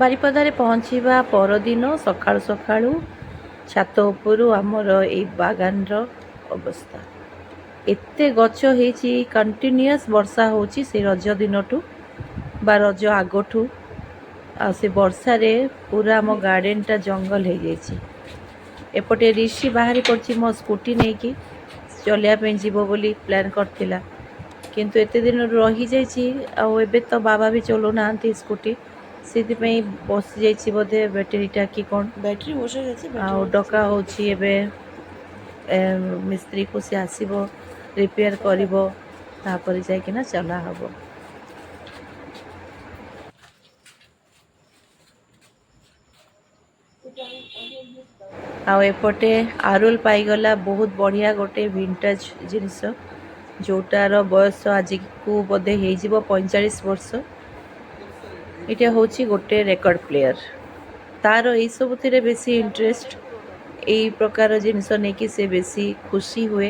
ବାରିପଦାରେ ପହଞ୍ଚିବା ପରଦିନ ସକାଳୁ ସକାଳୁ ଛାତ ଉପରୁ ଆମର ଏଇ ବାଗାନର ଅବସ୍ଥା। ଏତେ ଗଛ ହେଇଛି, କଣ୍ଟିନ୍ୟୁଅସ୍ ବର୍ଷା ହେଉଛି ସେ ରଜ ଦିନଠୁ ବା ରଜ ଆଗଠୁ। ଆଉ ସେ ବର୍ଷାରେ ପୁରା ଆମ ଗାର୍ଡ଼େନଟା ଜଙ୍ଗଲ ହେଇଯାଇଛି। ଏପଟେ ରିଷି ବାହାରି ପଡ଼ିଛି ମୋ ସ୍କୁଟି ନେଇକି ଚଲେଇବା ପାଇଁ ଯିବ ବୋଲି ପ୍ଲାନ୍ କରିଥିଲା, କିନ୍ତୁ ଏତେ ଦିନରୁ ରହିଯାଇଛି। ଆଉ ଏବେ ତ ବାବା ବି ଚଲାଉନାହାନ୍ତି ସ୍କୁଟି, ସେଥିପାଇଁ ବସିଯାଇଛି ବୋଧେ ବ୍ୟାଟେରୀଟା କି କ'ଣ, ବ୍ୟାଟେରୀ ବସାଯାଇଛି। ଆଉ ଡକା ହେଉଛି ଏବେ ମିସ୍ତ୍ରୀକୁ। ସେ ଆସିବ, ରିପେୟାର କରିବ, ତାପରେ ଯାଇକିନା ଚଲା ହେବ। ଆଉ ଏପଟେ ଆରୁଲ ପାଇଗଲା ବହୁତ ବଢ଼ିଆ ଗୋଟେ ଭିଣ୍ଟେଜ୍ ଜିନିଷ, ଯେଉଁଟାର ବୟସ ଆଜିକୁ ବୋଧେ ହେଇଯିବ 45 ବର୍ଷ। ଏଇଟା ହେଉଛି ଗୋଟେ ରେକର୍ଡ଼ ପ୍ଲେୟର୍। ତାର ଏଇସବୁଥିରେ ବେଶୀ ଇଣ୍ଟରେଷ୍ଟ, ଏଇ ପ୍ରକାର ଜିନିଷ ନେଇକି ସେ ବେଶୀ ଖୁସି ହୁଏ।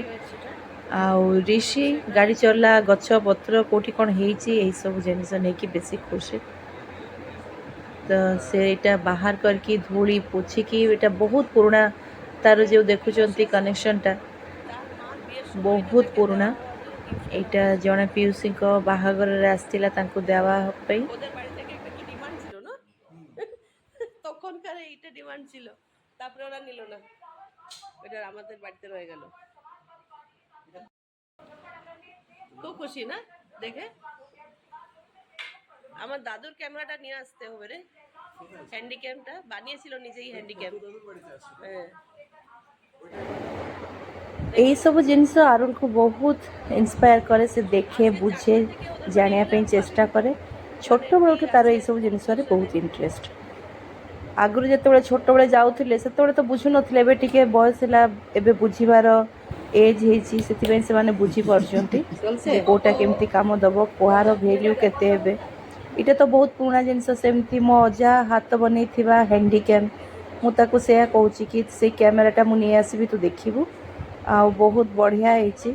ଆଉ ରିଷି ଗାଡ଼ି ଚଲା, ଗଛ ପତ୍ର କେଉଁଠି କ'ଣ ହେଇଛି ଏଇସବୁ ଜିନିଷ ନେଇକି ବେଶୀ ଖୁସି। ତ ସେ ଏଇଟା ବାହାର କରିକି ଧୂଳି ପୋଛିକି, ଏଇଟା ବହୁତ ପୁରୁଣା, ତାର ଯେଉଁ ଦେଖୁଛନ୍ତି କନେକ୍ସନଟା ବହୁତ ପୁରୁଣା। ଏଇଟା ଜଣେ ପିଉସୀଙ୍କ ବାହାଘରରେ ଆସିଥିଲା ତାଙ୍କୁ ଦେବା ପାଇଁ। ওদের বাড়িতে একটা কি ডিমান্ড ছিল না, তখনকার এইটা ডিমান্ড ছিল, তারপরে ওরা নিল না, এটা আমাদের বাড়িতে রয়ে গেল। খুব খুশি না দেখে। আমার দাদুর ক্যামেরাটা নিয়ে আসতে হবে রে, হ্যান্ডিক্যামটা বানিয়েছিল নিজেই, হ্যান্ডিক্যাম। হ্যাঁ, ଏଇସବୁ ଜିନିଷ ଆରୁଲକୁ ବହୁତ ଇନ୍ସପାୟାର କରେ। ସେ ଦେଖେ, ବୁଝେ, ଜାଣିବା ପାଇଁ ଚେଷ୍ଟା କରେ। ଛୋଟବେଳଠୁ ତାର ଏଇସବୁ ଜିନିଷରେ ବହୁତ ଇଣ୍ଟରେଷ୍ଟ। ଆଗରୁ ଯେତେବେଳେ ଛୋଟବେଳେ ଯାଉଥିଲେ ସେତେବେଳେ ତ ବୁଝୁନଥିଲେ, ଏବେ ଟିକେ ବୟସ ହେଲା, ଏବେ ବୁଝିବାର ଏଜ୍ ହେଇଛି, ସେଥିପାଇଁ ସେମାନେ ବୁଝିପାରୁଛନ୍ତି ଯେ କେଉଁଟା କେମିତି କାମ ଦେବ, କୁହାର ଭ୍ୟାଲ୍ୟୁ କେତେ। ଏବେ ଏଇଟା ତ ବହୁତ ପୁରୁଣା ଜିନିଷ। ସେମିତି ମୋ ଅଜା ହାତ ବନେଇଥିବା ହ୍ୟାଣ୍ଡିକ୍ୟାମ୍, ମୁଁ ତାକୁ ସେୟା କହୁଛି କି ସେ କ୍ୟାମେରାଟା ମୁଁ ନେଇ ଆସିବି, ତୁ ଦେଖିବୁ। ଆଉ ବହୁତ ବଢ଼ିଆ ହେଇଛି।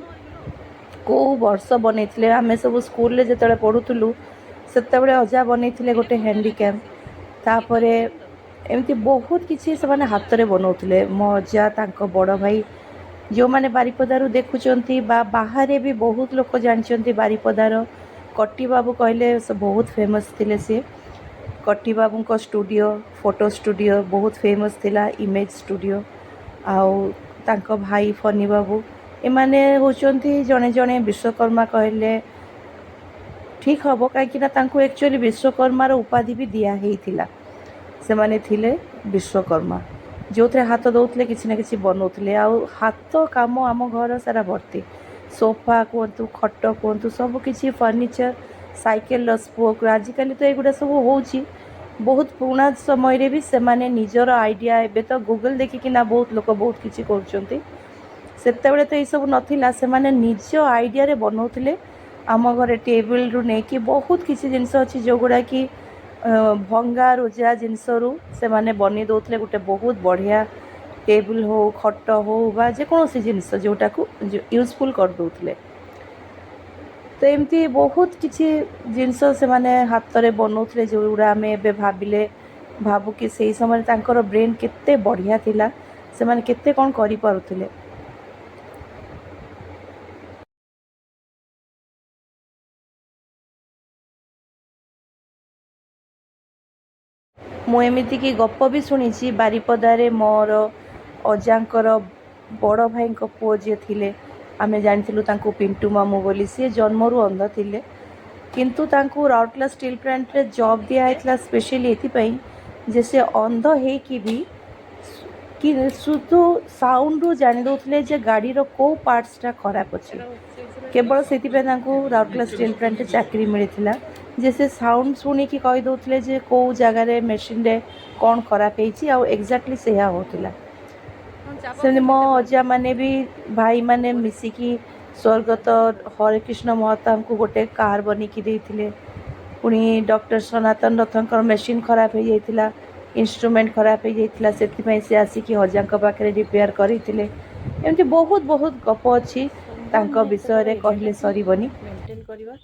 କେଉଁ ବର୍ଷ ବନେଇଥିଲେ, ଆମେ ସବୁ ସ୍କୁଲରେ ଯେତେବେଳେ ପଢ଼ୁଥିଲୁ ସେତେବେଳେ ଅଜା ବନେଇଥିଲେ ଗୋଟେ ହ୍ୟାଣ୍ଡିକ୍ୟାମ୍। ତାପରେ ଏମିତି ବହୁତ କିଛି ସେମାନେ ହାତରେ ବନାଉଥିଲେ। ମୋ ଅଜା, ତାଙ୍କ ବଡ଼ ଭାଇ, ଯେଉଁମାନେ ବାରିପଦାରୁ ଦେଖୁଛନ୍ତି ବା ବାହାରେ ବି ବହୁତ ଲୋକ ଜାଣିଛନ୍ତି ବାରିପଦାର କଟି ବାବୁ କହିଲେ ବହୁତ ଫେମସ୍ ଥିଲେ ସିଏ। କଟି ବାବୁଙ୍କ ଷ୍ଟୁଡ଼ିଓ, ଫଟୋ ଷ୍ଟୁଡ଼ିଓ ବହୁତ ଫେମସ୍ ଥିଲା, ଇମେଜ୍ ଷ୍ଟୁଡ଼ିଓ। ଆଉ ତାଙ୍କ ଭାଇ ଫନି ବାବୁ, ଏମାନେ ହେଉଛନ୍ତି ଜଣେ ଜଣେ ବିଶ୍ୱକର୍ମା କହିଲେ ଠିକ୍ ହେବ, କାହିଁକିନା ତାଙ୍କୁ ଆକ୍ଚୁଆଲି ବିଶ୍ୱକର୍ମାର ଉପାଧି ବି ଦିଆ ହେଇଥିଲା। ସେମାନେ ଥିଲେ ବିଶ୍ୱକର୍ମା, ଯେଉଁଥିରେ ହାତ ଦେଉଥିଲେ, କିଛି ନା କିଛି ବନାଉଥିଲେ। ଆଉ ହାତ କାମ ଆମ ଘର ସାରା ଭର୍ତ୍ତି। ସୋଫା କୁହନ୍ତୁ, ଖଟ କୁହନ୍ତୁ, ସବୁକିଛି, ଫର୍ଣ୍ଣିଚର, ସାଇକେଲର ସ୍ପୋକ୍, ଆଜିକାଲି ତ ଏଗୁଡ଼ା ସବୁ ହେଉଛି। ବହୁତ ପୁରୁଣା ସମୟରେ ବି ସେମାନେ ନିଜର ଆଇଡ଼ିଆ, ଏବେ ତ ଗୁଗଲ୍ ଦେଖିକିନା ବହୁତ ଲୋକ ବହୁତ କିଛି କରୁଛନ୍ତି, ସେତେବେଳେ ତ ଏଇସବୁ ନଥିଲା। ସେମାନେ ନିଜ ଆଇଡ଼ିଆରେ ବନାଉଥିଲେ। ଆମ ଘରେ ଟେବୁଲରୁ ନେଇକି ବହୁତ କିଛି ଜିନିଷ ଅଛି ଯେଉଁଗୁଡ଼ାକି ଭଙ୍ଗା ରୁଜା ଜିନିଷରୁ ସେମାନେ ବନେଇ ଦେଉଥିଲେ ଗୋଟେ ବହୁତ ବଢ଼ିଆ ଟେବୁଲ ହଉ, ଖଟ ହଉ ବା ଯେକୌଣସି ଜିନିଷ ଯେଉଁଟାକୁ ୟୁଜଫୁଲ୍ କରିଦେଉଥିଲେ। ତ ଏମିତି ବହୁତ କିଛି ଜିନିଷ ସେମାନେ ହାତରେ ବନାଉଥିଲେ, ଯେଉଁଗୁଡ଼ା ଆମେ ଏବେ ଭାବିଲେ ଭାବୁ କି ସେଇ ସମୟରେ ତାଙ୍କର ବ୍ରେନ୍ କେତେ ବଢ଼ିଆ ଥିଲା, ସେମାନେ କେତେ କ'ଣ କରିପାରୁଥିଲେ। ମୁଁ ଏମିତିକି ଗପ ବି ଶୁଣିଛି, ବାରିପଦାରେ ମୋର ଅଜାଙ୍କର ବଡ଼ ଭାଇଙ୍କ ପୁଅ ଯିଏ ଥିଲେ, ଆମେ ଜାଣିଥିଲୁ ତାଙ୍କୁ ପିଣ୍ଟୁ ମାମୁଁ ବୋଲି। ସିଏ ଜନ୍ମରୁ ଅନ୍ଧ ଥିଲେ, କିନ୍ତୁ ତାଙ୍କୁ ରାଉରକେଲା ଷ୍ଟିଲ୍ ପ୍ଲାଣ୍ଟରେ ଜବ୍ ଦିଆହେଇଥିଲା ସ୍ପେଶିଆଲି ଏଥିପାଇଁ ଯେ ସେ ଅନ୍ଧ ହେଇକି ବି କି ଶୁଦ୍ଧ ସାଉଣ୍ଡରୁ ଜାଣି ଦେଉଥିଲେ ଯେ ଗାଡ଼ିର କେଉଁ ପାର୍ଟସଟା ଖରାପ ଅଛି। କେବଳ ସେଥିପାଇଁ ତାଙ୍କୁ ରାଉରକେଲା ଷ୍ଟିଲ୍ ପ୍ଲାଣ୍ଟରେ ଚାକିରି ମିଳିଥିଲା, ଯେ ସେ ସାଉଣ୍ଡ ଶୁଣିକି କହିଦେଉଥିଲେ ଯେ କେଉଁ ଜାଗାରେ ମେସିନ୍ରେ କ'ଣ ଖରାପ ହେଇଛି, ଆଉ ଏକ୍ଜାକ୍ଟଲି ସେୟା ହେଉଥିଲା। ସେମିତି ମୋ ଅଜାମାନେ ବି ଭାଇମାନେ ମିଶିକି ସ୍ୱର୍ଗତ ହରେକୃଷ୍ଣ ମହତାବଙ୍କୁ ଗୋଟେ କାର୍ ବନେଇକି ଦେଇଥିଲେ। ପୁଣି ଡକ୍ଟର ସନାତନ ରଥଙ୍କର ମେସିନ୍ ଖରାପ ହେଇଯାଇଥିଲା, ଇନଷ୍ଟ୍ରୁମେଣ୍ଟ ଖରାପ ହେଇଯାଇଥିଲା, ସେଥିପାଇଁ ସେ ଆସିକି ଅଜାଙ୍କ ପାଖରେ ରିପେୟାର କରିଥିଲେ। ଏମିତି ବହୁତ ବହୁତ ଗପ ଅଛି, ତାଙ୍କ ବିଷୟରେ କହିଲେ ସରିବନି। ମେଣ୍ଟେନ୍ କରିବା,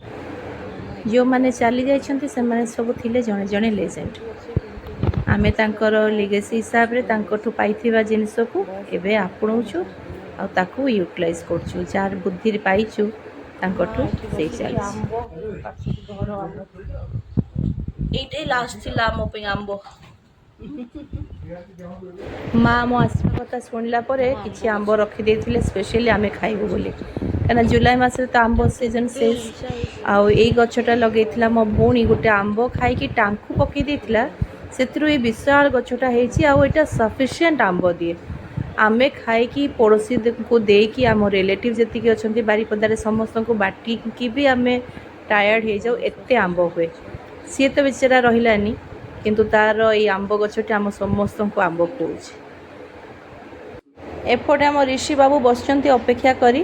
ଯେଉଁମାନେ ଚାଲି ଯାଇଛନ୍ତି ସେମାନେ ସବୁ ଥିଲେ ଜଣେ ଜଣେ ଲେଜେଣ୍ଡ। ଆମେ ତାଙ୍କର ଲିଗେସି ହିସାବରେ ତାଙ୍କଠୁ ପାଇଥିବା ଜିନିଷକୁ ଏବେ ଆପଣଉଛୁ ଆଉ ତାକୁ ୟୁଟିଲାଇଜ୍ କରୁଛୁ। ଯାହାର ବୁଦ୍ଧିରେ ପାଇଛୁ ତାଙ୍କଠୁ ସେଇ ଚାଲିଛି। ଏଇଟା ଲାଷ୍ଟ ଥିଲା ଆମ ପାଇଁ ଆମ୍ବ। ମା ଆମ ଆସିବା କଥା ଶୁଣିଲା ପରେ କିଛି ଆମ୍ବ ରଖିଦେଇଥିଲେ ସ୍ପେଶାଲି ଆମେ ଖାଇବୁ ବୋଲି, କାହିଁକିନା ଜୁଲାଇ ମାସରେ ତ ଆମ୍ବ ସିଜନ୍ ଶେଷ। ଆଉ ଏଇ ଗଛଟା ଲଗେଇଥିଲା ମୋ ଭଉଣୀ, ଗୋଟେ ଆମ୍ବ ଖାଇକି ଟାଙ୍କୁ ପକେଇ ଦେଇଥିଲା, ସେଥିରୁ ଏଇ ବିଶାଳ ଗଛଟା ହେଇଛି। ଆଉ ଏଇଟା ସଫିସିଏଣ୍ଟ ଆମ୍ବ ଦିଏ। ଆମେ ଖାଇକି ପଡ଼ୋଶୀକୁ ଦେଇକି ଆମ ରିଲେଟିଭ୍ ଯେତିକି ଅଛନ୍ତି ବାରିପଦାରେ ସମସ୍ତଙ୍କୁ ବାଟିକି ବି ଆମେ ଟାୟାର୍ଡ଼ ହେଇଯାଉ, ଏତେ ଆମ୍ବ ହୁଏ। ସିଏ ତ ବିଚରା ରହିଲାନି, କିନ୍ତୁ ତାର ଏଇ ଆମ୍ବ ଗଛଟି ଆମ ସମସ୍ତଙ୍କୁ ଆମ୍ବ ଖୁଆଉଛି। ଏପଟେ ଆମ ରିଷି ବାବୁ ବସିଛନ୍ତି ଅପେକ୍ଷା କରି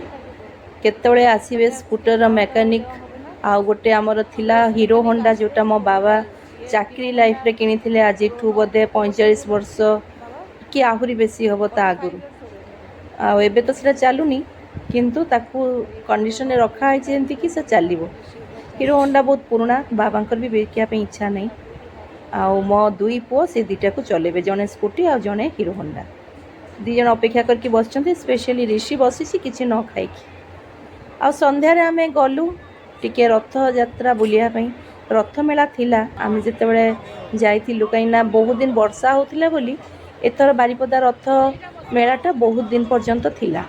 କେତେବେଳେ ଆସିବେ ସ୍କୁଟରର ମେକାନିକ୍। ଆଉ ଗୋଟେ ଆମର ଥିଲା ହିରୋ ହୋଣ୍ଡା, ଯେଉଁଟା ମୋ ବାବା ଚାକିରି ଲାଇଫ୍ରେ କିଣିଥିଲେ ଆଜିଠୁ ବୋଧେ 45 ବର୍ଷ କି ଆହୁରି ବେଶୀ ହେବ ତା ଆଗରୁ। ଆଉ ଏବେ ତ ସେଟା ଚାଲୁନି, କିନ୍ତୁ ତାକୁ କଣ୍ଡିସନରେ ରଖା ହେଇଛି ଯେମିତିକି ସେ ଚାଲିବ। ହିରୋ ହୋଣ୍ଡା ବହୁତ ପୁରୁଣା, ବାବାଙ୍କର ବି ବିକିବା ପାଇଁ ଇଚ୍ଛା ନାହିଁ। ଆଉ ମୋ ଦୁଇ ପୁଅ ସେ ଦୁଇଟାକୁ ଚଲେଇବେ, ଜଣେ ସ୍କୁଟି ଆଉ ଜଣେ ହିରୋ ହୋଣ୍ଡା। ଦୁଇ ଜଣ ଅପେକ୍ଷା କରିକି ବସିଛନ୍ତି। ସ୍ପେଶାଲି ରିଷି ବସିଛି କିଛି ନ ଖାଇକି। ଆଉ ସନ୍ଧ୍ୟାରେ ଆମେ ଗଲୁ ଟିକେ ରଥଯାତ୍ରା ବୁଲିବା ପାଇଁ। ରଥମେଳା ଥିଲା, ଆମେ ଯେତେବେଳେ ଯାଇଥିଲୁ, କାହିଁକିନା ବହୁତ ଦିନ ବର୍ଷା ହେଉଥିଲା ବୋଲି ଏଥର ବାରିପଦା ରଥ ମେଳାଟା ବହୁତ ଦିନ ପର୍ଯ୍ୟନ୍ତ ଥିଲା।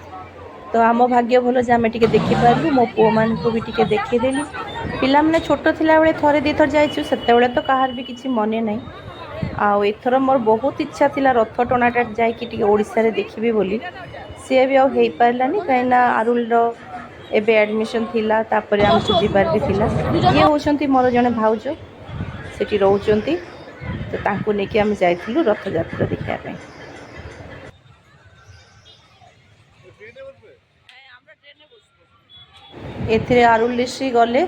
ତ ଆମ ଭାଗ୍ୟ ଭଲ ଯେ ଆମେ ଟିକେ ଦେଖିପାରିଲୁ। ମୋ ପୁଅମାନଙ୍କୁ ବି ଟିକେ ଦେଖେଇଦେଲି। ପିଲାମାନେ ଛୋଟ ଥିଲାବେଳେ ଥରେ ଦୁଇଥର ଯାଇଛୁ, ସେତେବେଳେ ତ କାହାର ବି କିଛି ମନେ ନାହିଁ। ଆଉ ଏଥର ମୋର ବହୁତ ଇଚ୍ଛା ଥିଲା ରଥ ଟଣାଟା ଯାଇକି ଟିକେ ଓଡ଼ିଶାରେ ଦେଖିବି ବୋଲି, ସିଏ ବି ଆଉ ହେଇପାରିଲାନି, କାହିଁକିନା ଆରୁଲର ଏବେ ଆଡ଼ମିସନ୍ ଥିଲା, ତାପରେ ଆମକୁ ଯିବାର ବି ଥିଲା। ଇଏ ହେଉଛନ୍ତି ମୋର ଜଣେ ଭାଉଜ, ସେଠି ରହୁଛନ୍ତି, ତ ତାଙ୍କୁ ନେଇକି ଆମେ ଯାଇଥିଲୁ ରଥଯାତ୍ରା ଦେଖିବା ପାଇଁ। ଏଥିରେ ଆରୁଲ ରିଷି ଗଲେ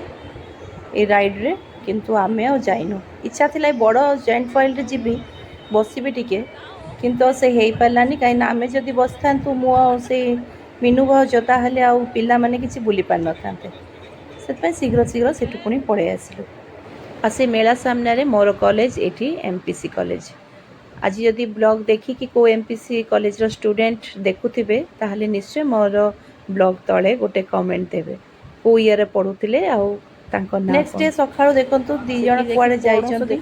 এই ରାଇଡ଼୍ରେ, କିନ୍ତୁ ଆମେ ଆଉ ଯାଇନୁ। ଇଚ୍ଛା ଥିଲା ଏ ବଡ଼ ଜଏଣ୍ଟ ଫଏଲ୍ରେ ଯିବି, ବସିବି ଟିକେ, କିନ୍ତୁ ଆଉ ସେ ହେଇପାରିଲାନି। କାହିଁକିନା ଆମେ ଯଦି ବସିଥାନ୍ତୁ, ମୁଁ ଆଉ ସେଇ ମିନୁ ଭାଉଜ, ତାହେଲେ ଆଉ ପିଲାମାନେ କିଛି ବୁଲି ପାରିନଥାନ୍ତେ। ସେଥିପାଇଁ ଶୀଘ୍ର ଶୀଘ୍ର ସେଠୁ ପୁଣି ପଳେଇ ଆସିଲୁ। ଆଉ ସେ ମେଳା ସାମ୍ନାରେ ମୋର କଲେଜ, ଏଠି MPC କଲେଜ। ଆଜି ଯଦି ବ୍ଲଗ୍ ଦେଖିକି କେଉଁ MPC କଲେଜର ଷ୍ଟୁଡେଣ୍ଟ ଦେଖୁଥିବେ, ତାହେଲେ ନିଶ୍ଚୟ ମୋର ବ୍ଲଗ୍ ତଳେ ଗୋଟେ କମେଣ୍ଟ ଦେବେ, କେଉଁ ଇୟର୍ରେ ପଢ଼ୁଥିଲେ ଆଉ ତାଙ୍କ ନାଁ। ନେକ୍ସଟ ଡେ ସକାଳୁ ଦେଖନ୍ତୁ ଦୁଇ ଜଣ କୁଆଡ଼େ ଯାଇଛନ୍ତି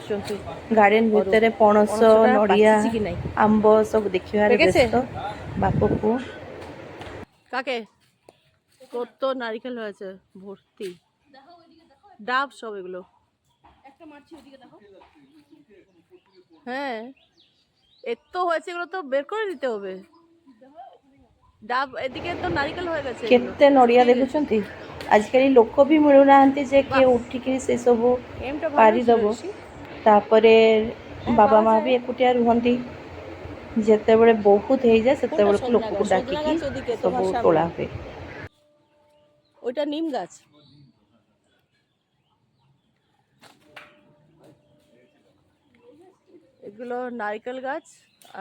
ଗାର୍ଡେନ ଭିତରେ, ପଣସ, ନଡ଼ିଆ, ଆମ୍ବ ସବୁ ଦେଖିବାରେ ব্যস্ত বাপ পুଅ। কাকে কত নারকেল হয়েছে ভর্তি, ডাব সব এগুলো। হ্যাঁ, এত হয়েছে, এগুলো তো বের করে দিতে হবে। ডাব এদিকে তো নারকেল হয়ে গেছে। କେତେ ନଡ଼ିଆ ଦେଖୁଛନ୍ତି। ଆଜିକାଲି ଲୋକ ବି ମିଳୁନାହାନ୍ତି ଯେ କିଏ ଉଠିକିରି ସେସବୁ ପାରିଦେବ। ତାପରେ ବାବା ମା ବି ଏକୁଟିଆ ରୁହନ୍ତି। ଯେତେବେଳେ ବହୁତ ହେଇଯାଏ ସେତେବେଳକୁ ଲୋକକୁ ଡାକିକି ସବୁ ତୋଳା ହୁଏ। ওইটা নিম গাছ। এগুলো নারকেল গাছ,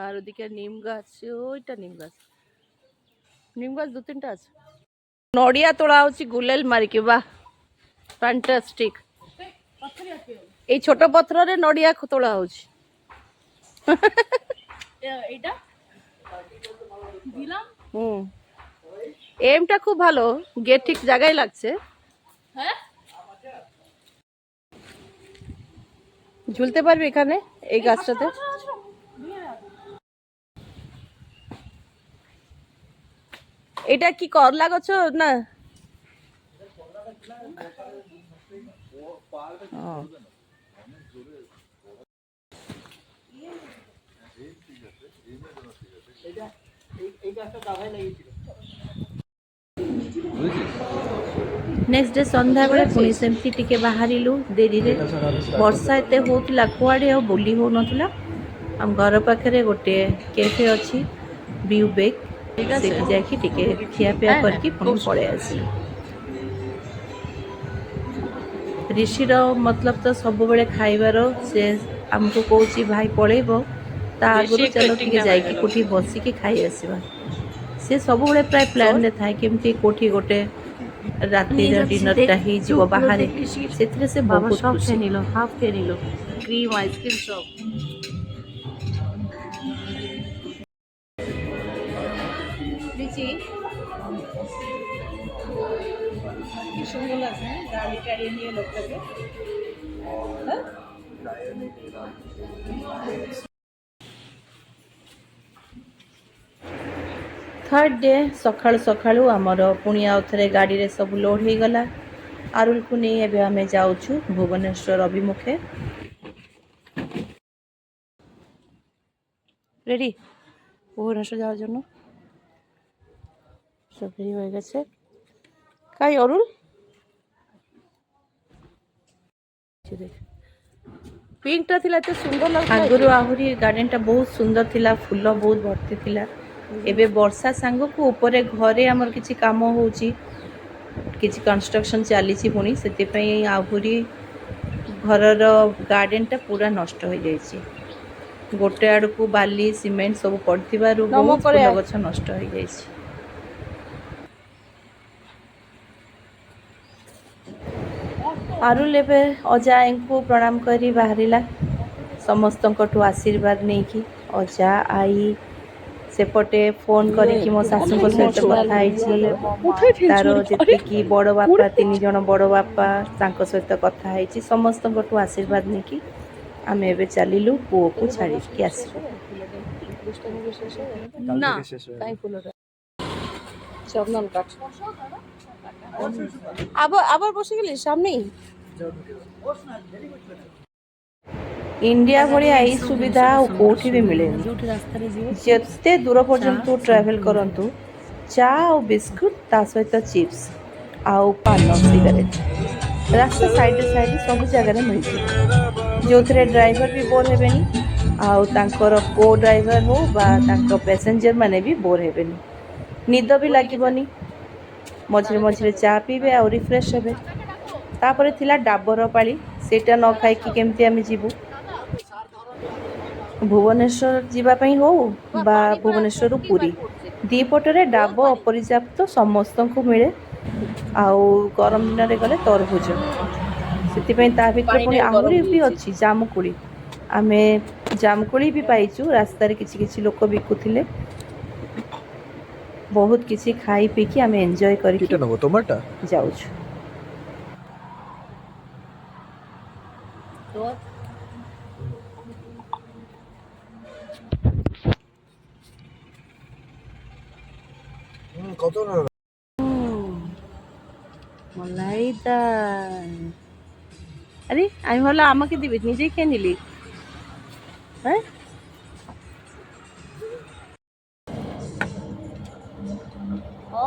আর ওদিকে নিম গাছ, ওইটা নিম গাছ। নিম গাছ দু তিনটা আছে। নড়িয়া তোলা হচ্ছে গুলেল মারিকি, বাহ ফ্যান্টাস্টিক। এই ছোট পত্ରରେ নড়িয়া তোলা হচ্ছে। এইটা দিলাম। এমটা খুব ভালো, গেট ঠিক জায়গায় লাগছে। হ্যাঁ, ঝুলতে পারবি এখানে এই গাছটাতে। এটা কি করলা গছ না? ନେକ୍ସଟ ଡେ ସନ୍ଧ୍ୟାବେଳେ ପୁଣି ସେମିତି ଟିକେ ବାହାରିଲୁ ଡେରିରେ। ବର୍ଷା ଏତେ ହେଉଥିଲା, କୁଆଡ଼େ ଆଉ ବୁଲି ହେଉନଥିଲା। ଆମ ଘର ପାଖରେ ଗୋଟେ କେଫେ ଅଛି, ବିଉ ବେକ୍, ସେଠି ଯାଇକି ଟିକେ ଖିଆପିଆ କରିକି ପୁଣି ପଳେଇ ଆସିଲୁ। ରିଷିର ମତଲବ ତ ସବୁବେଳେ ଖାଇବାର, ସେ ଆମକୁ କହୁଛି ଭାଇ ପଳେଇବ, ତା ଆଗରୁ ଚାଲ ଟିକେ ଯାଇକି କେଉଁଠି ବସିକି ଖାଇ ଆସିବା। ସେ ସବୁବେଳେ ପ୍ରାୟ ପ୍ଲାନ୍ରେ ଥାଏ କେମିତି କେଉଁଠି ଗୋଟେ ରାତିର ଡିନରଟା ହେଇଯିବ ବାହାରେ, ସେଥିରେ ସେ ବହୁତ ଖୁସି। হাফ খেয়ে নিল ক্রিম আইসক্রিম সব। ଆସିଛି কি সুন্দর লাগছে না গাড়ি টাড়ি নিয়ে লোকটাকে হ্যাঁ थर्ड डे सकाळु सकाळु आमर पुणी आउ थे गाड़ी रे सब लोड हो गला आरुल को नहीं एबे आमे जाउछु भुवनेश्वर अभिमुखे रेडी भुवनेश्वर যাওয়ার জন্য সব রেডি হয়ে গেছে কাই অরুল পিঙ্কটা थिला এত সুন্দর লাগছে আগরু আহুরি গার্ডেনটা বহুত সুন্দর थिला ফুল বহুত ভর্তি थिला एबे वर्षा सांग को ऊपर घरे आमर किछि काम होउची किछि कंस्ट्रक्शन चलीची पुणी सेति पई आहुरी घरर गार्डनटा पूरा नष्ट हो जाइछि गोटे आड़ को बाली सीमेंट सब पड़थिबारु बहुत फूल गछ नष्ट हो जाइछि आरुल एबे अजा को प्रणाम करी बाहरिला समस्तंकठु आशीर्वाद नहीं कि अजा आई सेपटे फोन करिकी मो सासू को सहित कथा होइछि तारो जेते कि बड़ बापा तीन जण बड़ बापा तांको सहित कथा होइछि समस्तंकठु आशीर्वाद नहीं कि आमे एबे चलिलु पुओ को छाड़ी के आसीबो ना काई फुलरा चंदन काट আবার বসে গেলি সামনেই इंडिया भाया यही सुविधा कौटी भी मिले जिते दूर पर्यंत ट्रावेल करंतु चा और बिस्कुट ता सहित चिप्स आउ पान सिगरेट रास्ता साइड साइड सब जगह मिलती जो थे ड्राइवर भी बोर हेबेनी आउ तांकर को ड्राइवर हो बा तांकर पैसेंजर माने भी बोर हेबेनी निद भी लागबनी मझे मझे चा पीबे और रिफ्रेश हेबे तापर थिला डाबर पाली सेटा न खाई कि केमती आमे जीवु भुवनेश्वर जीवाई हो बा भुवनेश्वर पुरी दीपटे डाब अपर्याप्त समस्त को मिले आउ गरम दिन में गले तरभुज से भर पुणी आहरी भी अच्छी जामुकोली आमे जामुकोली भी पाइचु रास्तार किसी लोक बिकुले बहुत किसी खाई पीकी आमे एंजॉय करी जाउछु কত মলাইদার আরে আমি ভাবলাম আমাকে দিবি নিজেই খেয়ে নিলি হ্যাঁ ও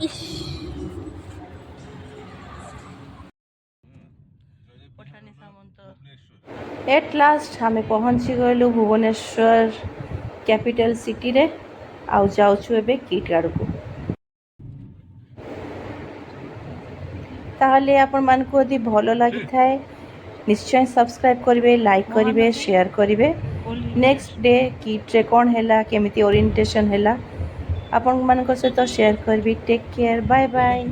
ইস एट लास्ट आम पहुँची गलु भुवनेश्वर कैपिटल सिटी रे आउ जाउछु एबे किट गाड़ को ताहले आपण मान को यदि भलो लागि थाए निश्चय सब्सक्राइब करिवे लाइक करिवे शेयर करिवे नेक्स्ट डे किट रे कोन हैला केमिति ओरिएंटेशन हैला आपण मान को सहित शेयर करबी टेक केयर बाय बाय